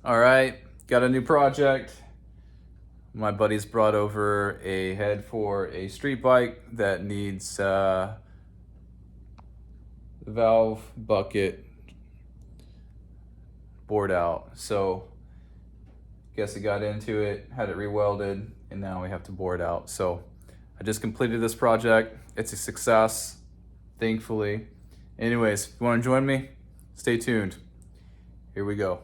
All right, got a new project. My buddy's brought over a head for a street bike that needs valve bucket bored out. So, guess he got into it, had it rewelded, and now we have to bore it out. So, I just completed this project. It's a success, thankfully. Anyways, if you want to join me, stay tuned. Here we go.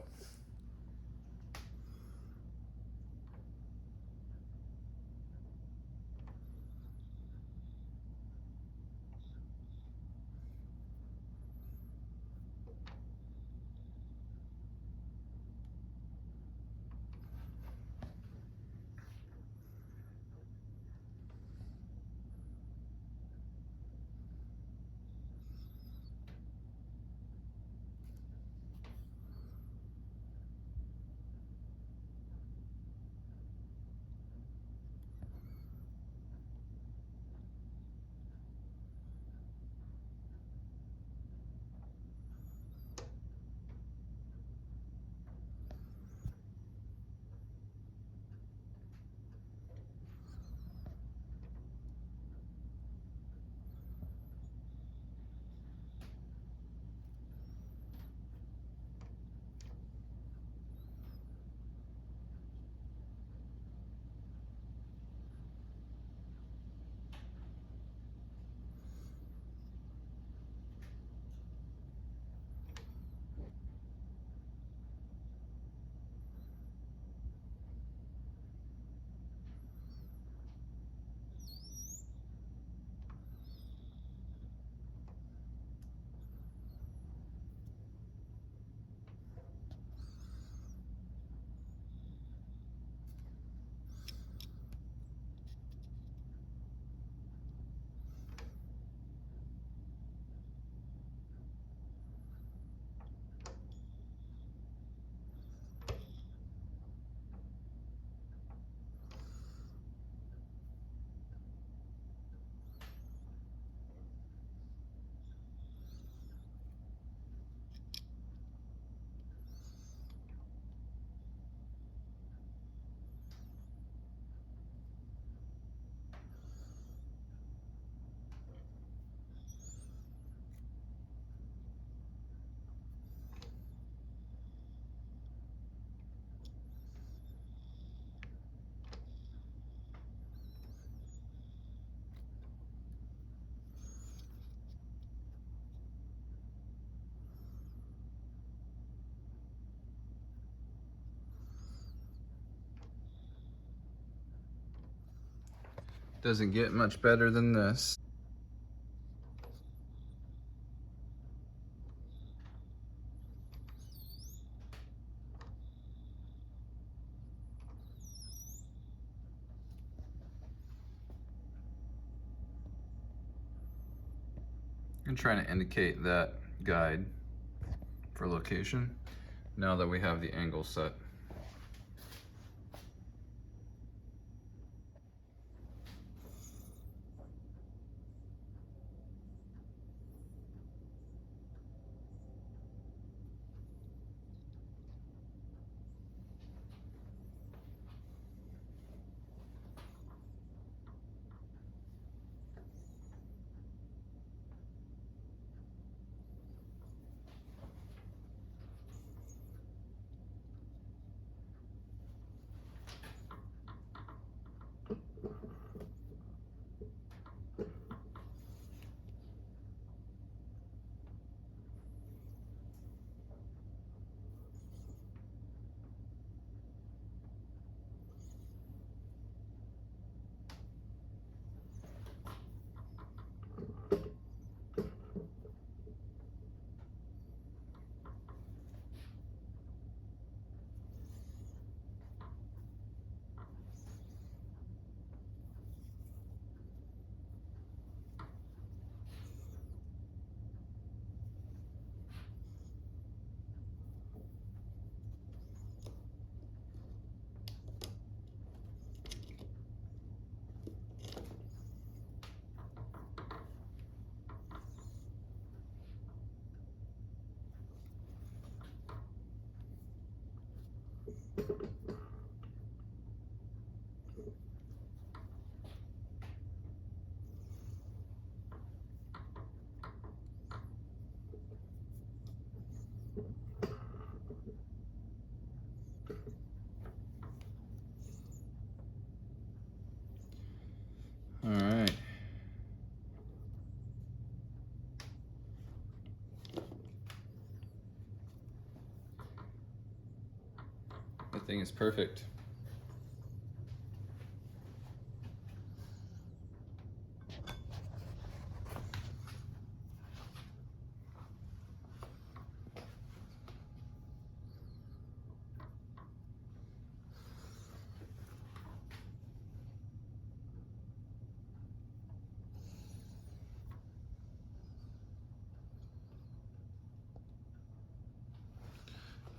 Doesn't get much better than this. I'm trying to indicate that guide for location now that we have the angle set. All right. That thing is perfect.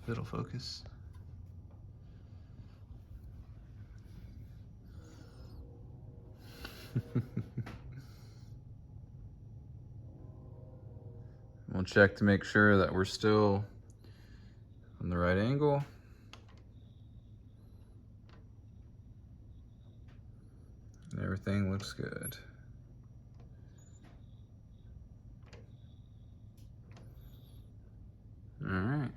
If it'll focus. We'll check to make sure that we're still on the right angle. And everything looks good. All right.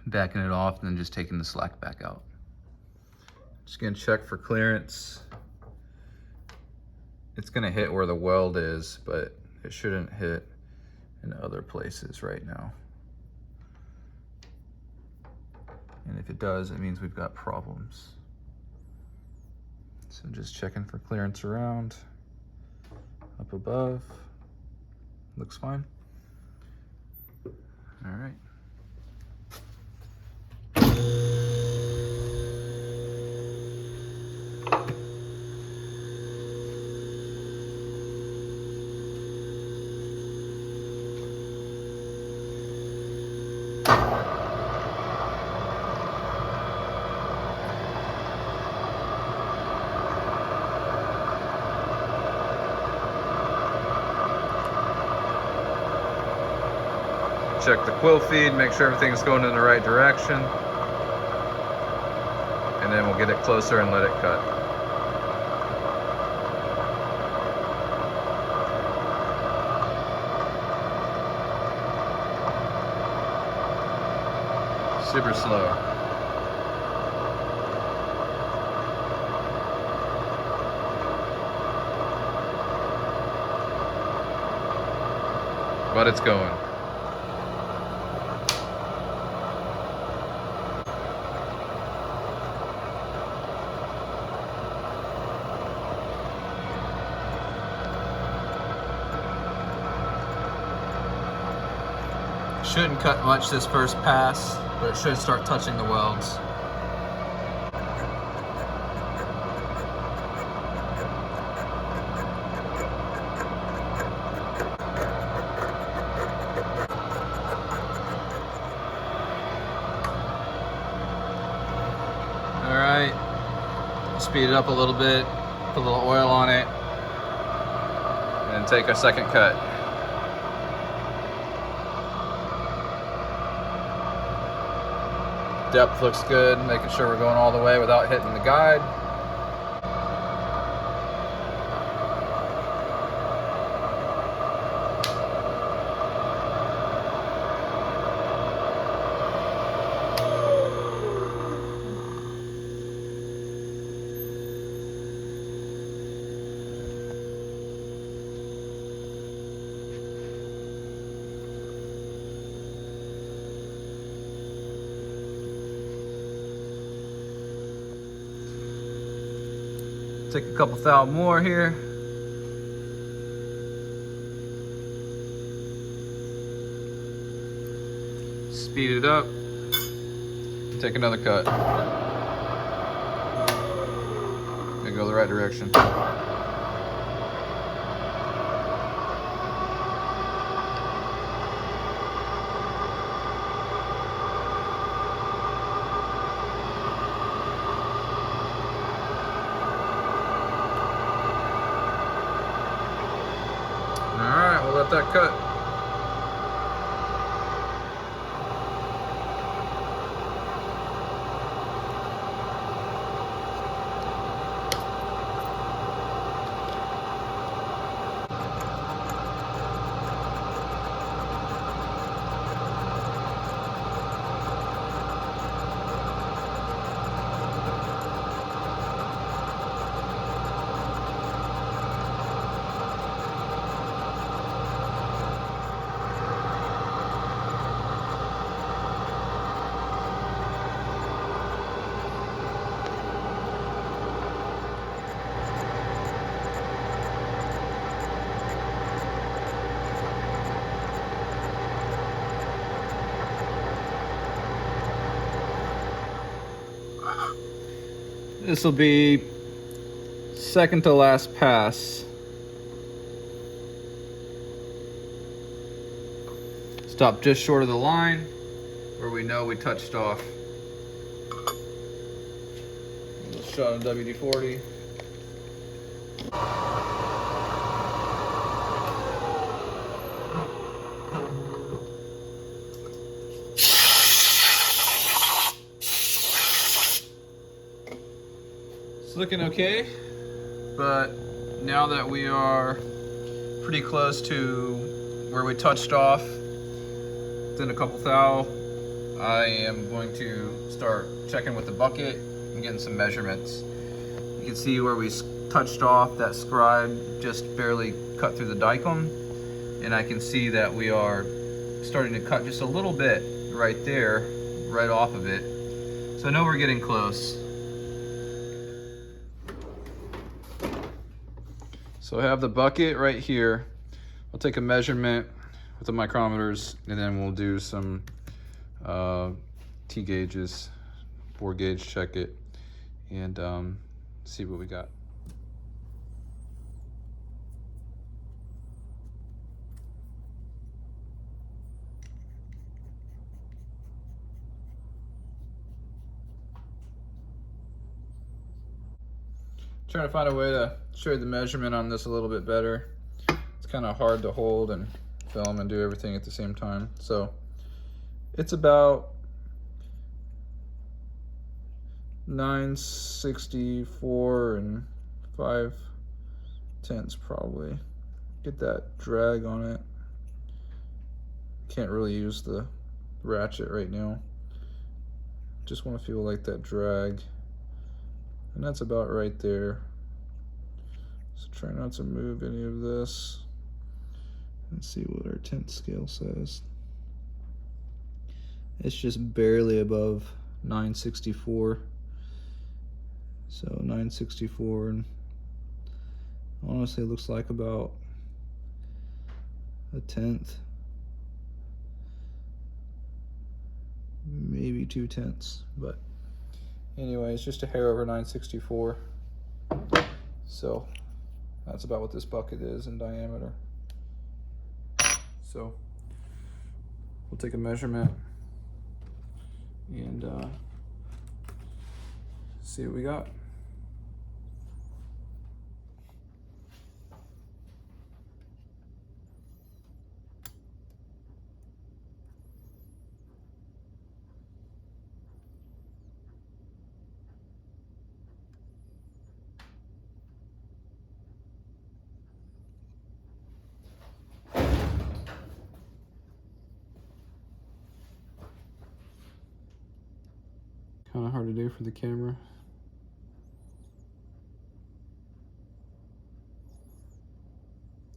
Backing it off and then just taking the slack back out. Just gonna check for clearance. It's gonna hit where the weld is, but it shouldn't hit in other places right now. And if it does, it means we've got problems. So just checking for clearance around, up above, looks fine. All right. Check the quill feed, make sure everything's going in the right direction. And then we'll get it closer and let it cut. Super slow. But it's going. Shouldn't cut much this first pass, but it should start touching the welds. All right, speed it up a little bit, put a little oil on it, and take a second cut. Depth looks good, making sure we're going all the way without hitting the guide. Take a couple thou more here. Speed it up. Take another cut. Gotta go the right direction. Alright, we'll let that cut. This will be second to last pass. Stop just short of the line where we know we touched off. Just shot on WD-40. It's looking okay, but now that we are pretty close to where we touched off, within a couple thou, I am going to start checking with the bucket and getting some measurements. You can see where we touched off, that scribe just barely cut through the dicom, and I can see that we are starting to cut just a little bit right there, right off of it. So I know we're getting close. So I have the bucket right here. I'll take a measurement with the micrometers, and then we'll do some T gauges, bore gauge, check it, and see what we got. Trying to find a way to show you the measurement on this a little bit better. It's kind of hard to hold and film and do everything at the same time. So It's about 964 and 5/10 probably. Get that drag on it. Can't really use the ratchet right now. Just want to feel like that drag. And that's about right there. So try not to move any of this. Let's see what our 10th scale says. It's just barely above 964. So 964, and honestly, it looks like about a 10th, maybe 2/10. But anyway, it's just a hair over 964. So that's about what this bucket is in diameter. So we'll take a measurement and see what we got. Kind of hard to do for the camera.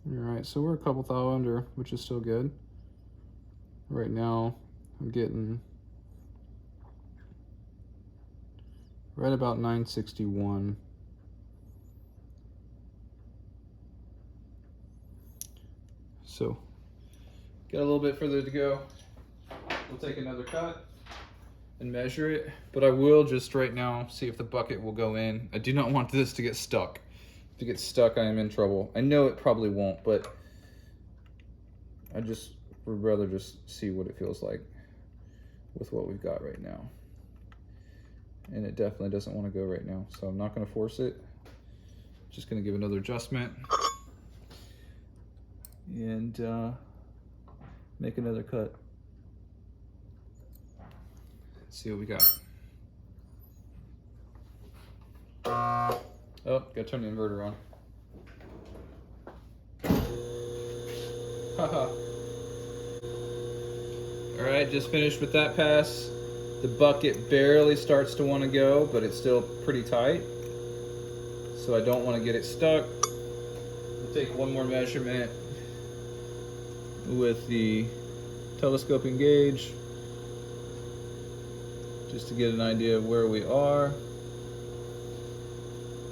All right, so we're a couple thou under, which is still good. Right now, I'm getting right about 961. So, got a little bit further to go. We'll take another cut and measure it, but I will just right now see if the bucket will go in. I do not want this to get stuck. If it gets stuck, I am in trouble. I know it probably won't, but I just would rather just see what it feels like with what we've got right now. And it definitely doesn't want to go right now, so I'm not going to force it. Just going to give another adjustment and make another cut. See what we got. Oh, gotta turn the inverter on. Haha. All right, just finished with that pass. The bucket barely starts to want to go, but it's still pretty tight. So I don't want to get it stuck. We'll take one more measurement with the telescoping gauge, just to get an idea of where we are.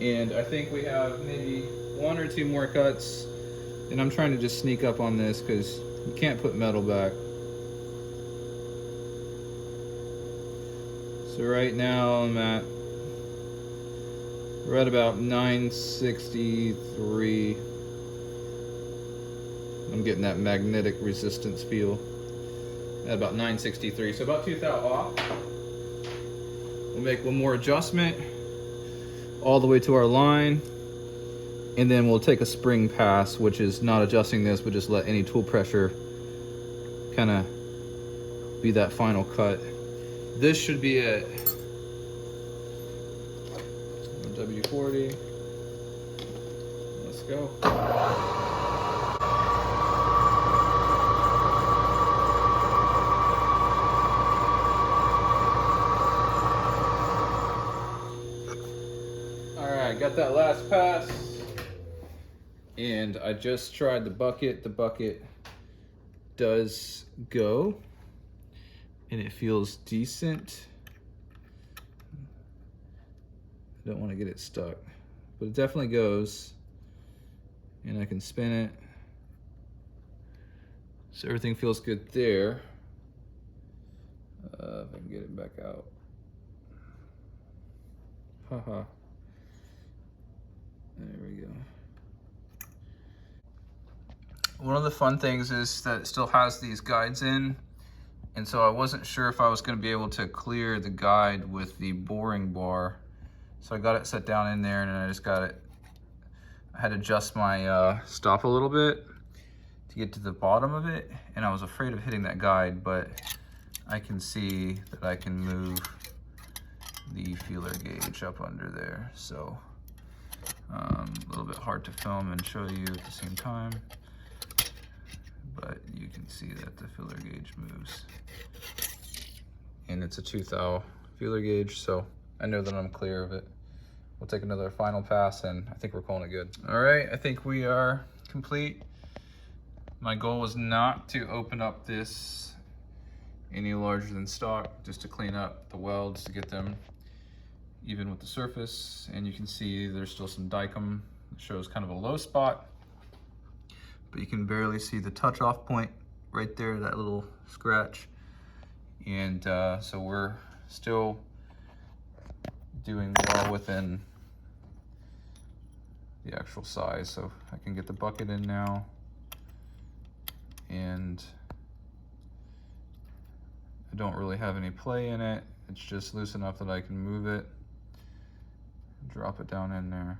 And I think we have maybe one or two more cuts. And I'm trying to just sneak up on this because you can't put metal back. So right now I'm at right about 963. I'm getting that magnetic resistance feel at about 963. So about 2 thou off. We'll make one more adjustment all the way to our line, and then we'll take a spring pass, which is not adjusting this, but just let any tool pressure kind of be that final cut. This should be it. W40. Let's go. Got that last pass, and I just tried the bucket. The bucket does go, and it feels decent. I don't want to get it stuck, but it definitely goes, and I can spin it. So everything feels good there. If I can get it back out. Haha. There we go. One of the fun things is that it still has these guides in, and so I wasn't sure if I was going to be able to clear the guide with the boring bar. So I got it set down in there, and I just got it. I had to adjust my stop a little bit to get to the bottom of it, and I was afraid of hitting that guide, but I can see that I can move the feeler gauge up under there. So a little bit hard to film and show you at the same time, but you can see that the feeler gauge moves. And it's a 2 thou feeler gauge, so I know that I'm clear of it. We'll take another final pass and I think we're calling it good. All right, I think we are complete. My goal was not to open up this any larger than stock, just to clean up the welds to get them even with the surface. And you can see there's still some dicom that shows kind of a low spot, but you can barely see the touch off point right there, that little scratch. And so we're still doing well within the actual size. So I can get the bucket in now, and I don't really have any play in it. It's just loose enough that I can move it, drop it down in there.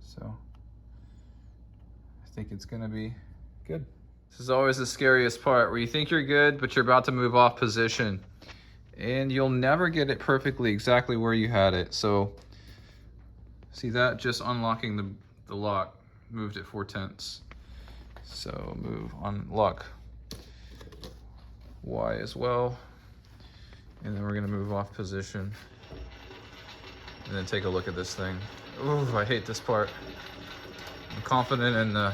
So I think it's gonna be good. This is always the scariest part, where you think you're good, but you're about to move off position and you'll never get it perfectly exactly where you had it. So see that? Just unlocking the lock moved it 4/10. So move, unlock Y as well. And then we're gonna move off position and then take a look at this thing. Ooh, I hate this part. I'm confident in the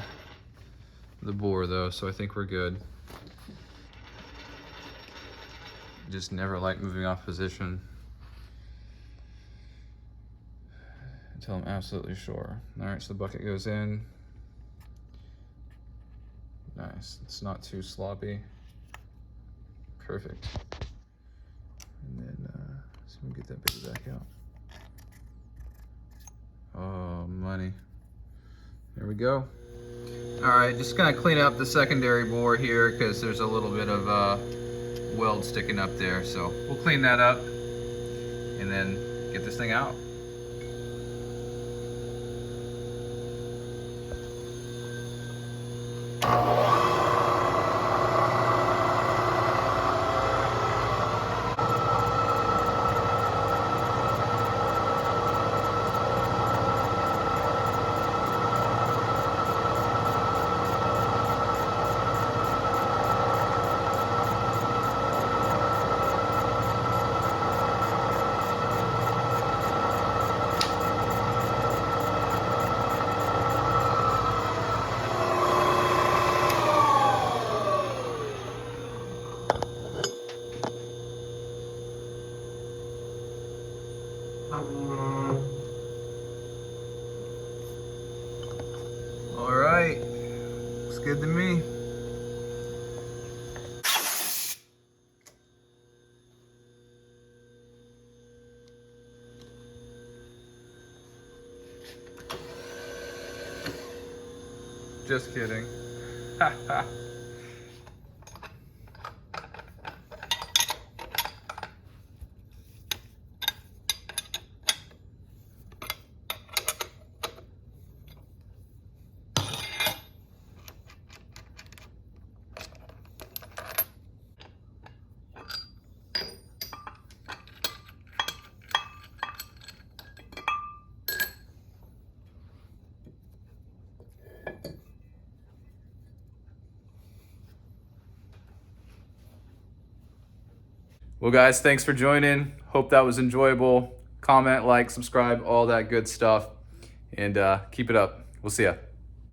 bore though, so I think we're good. Just never like moving off position until I'm absolutely sure. All right, so the bucket goes in. Nice, it's not too sloppy. Perfect. And then, so we can get that baby back out. Oh, money. There we go. All right, just gonna clean up the secondary bore here because there's a little bit of weld sticking up there. So we'll clean that up and then get this thing out. All right, looks good to me. Just kidding. Well, guys, thanks for joining. Hope that was enjoyable. Comment, like, subscribe, all that good stuff. And keep it up. We'll see ya.